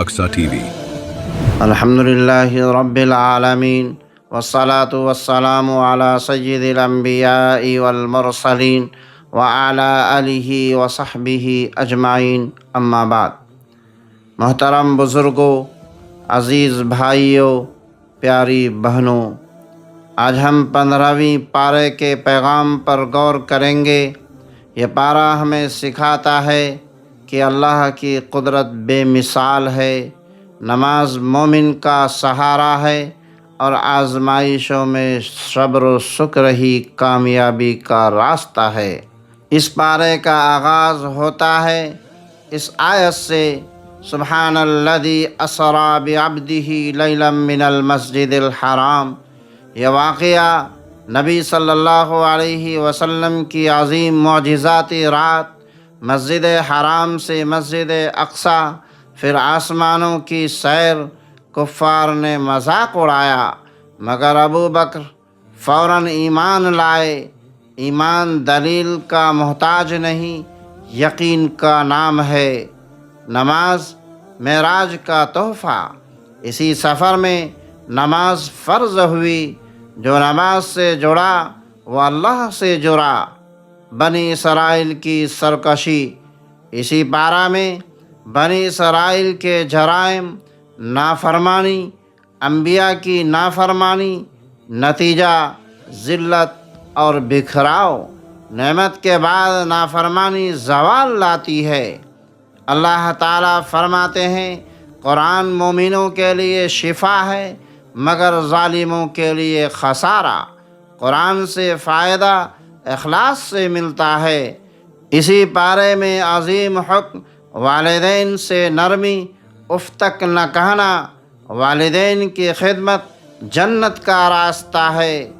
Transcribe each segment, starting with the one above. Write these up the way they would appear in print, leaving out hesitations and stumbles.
Aqsa T V. الحمدللہ رب العالمین والصلاة والسلام علی سید الانبیاء والمرسلین وعلی آلہ وصحبہ اجمعین، اما بعد۔ محترم بزرگوں، عزیز بھائیوں، پیاری بہنوں، آج ہم 15ویں پارے کے پیغام پر غور کریں گے۔ یہ پارہ ہمیں سکھاتا ہے کہ اللہ کی قدرت بے مثال ہے، نماز مومن کا سہارا ہے اور آزمائشوں میں صبر و شکر ہی کامیابی کا راستہ ہے۔ اس پارے کا آغاز ہوتا ہے اس آیت سے، سبحان الذی اسریٰ بعبدہ لیلا من المسجد الحرام۔ یہ واقعہ نبی صلی اللہ علیہ وسلم کی عظیم معجزاتی رات، مسجد حرام سے مسجد اقصیٰ، پھر آسمانوں کی سیر۔ کفار نے مذاق اڑایا، مگر ابو بکر فوراً ایمان لائے۔ ایمان دلیل کا محتاج نہیں، یقین کا نام ہے۔ نماز معراج کا تحفہ۔ اسی سفر میں نماز فرض ہوئی۔ جو نماز سے جڑا وہ اللہ سے جڑا۔ بنی اسرائیل کی سرکشی۔ اسی پارہ میں بنی اسرائیل کے جرائم، نافرمانی، انبیاء کی نافرمانی، نتیجہ ذلت اور بکھراؤ۔ نعمت کے بعد نافرمانی زوال لاتی ہے۔ اللہ تعالیٰ فرماتے ہیں، قرآن مومنوں کے لیے شفا ہے مگر ظالموں کے لیے خسارہ۔ قرآن سے فائدہ اخلاص سے ملتا ہے۔ اسی پارے میں عظیم حکم، والدین سے نرمی، اف تک نہ کہنا۔ والدین کی خدمت جنت کا راستہ ہے۔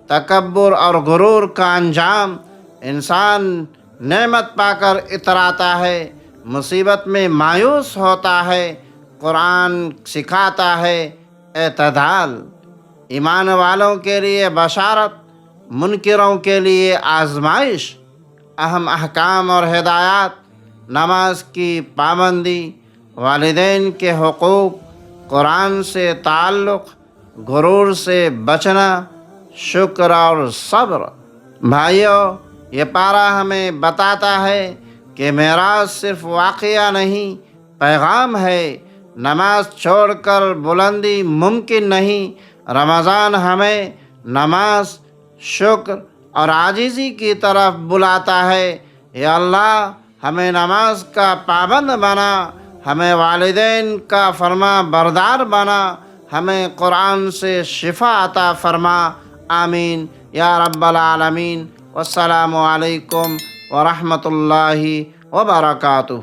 تکبر اور غرور کا انجام، انسان نعمت پا کر اتراتا ہے، مصیبت میں مایوس ہوتا ہے۔ قرآن سکھاتا ہے اعتدال۔ ایمان والوں کے لیے بشارت، منکروں کے لیے آزمائش۔ اہم احکام اور ہدایات: نماز کی پابندی، والدین کے حقوق، قرآن سے تعلق، غرور سے بچنا، شکر اور صبر۔ بھائیو، یہ پارہ ہمیں بتاتا ہے کہ معراج صرف واقعہ نہیں، پیغام ہے۔ نماز چھوڑ کر بلندی ممکن نہیں۔ رمضان ہمیں نماز، شکر اور عاجزی کی طرف بلاتا ہے۔ یا اللہ، ہمیں نماز کا پابند بنا، ہمیں والدین کا فرما بردار بنا، ہمیں قرآن سے شفا عطا فرما۔ آمین یا رب العالمین۔ والسلام علیکم ورحمۃ اللہ وبرکاتہ۔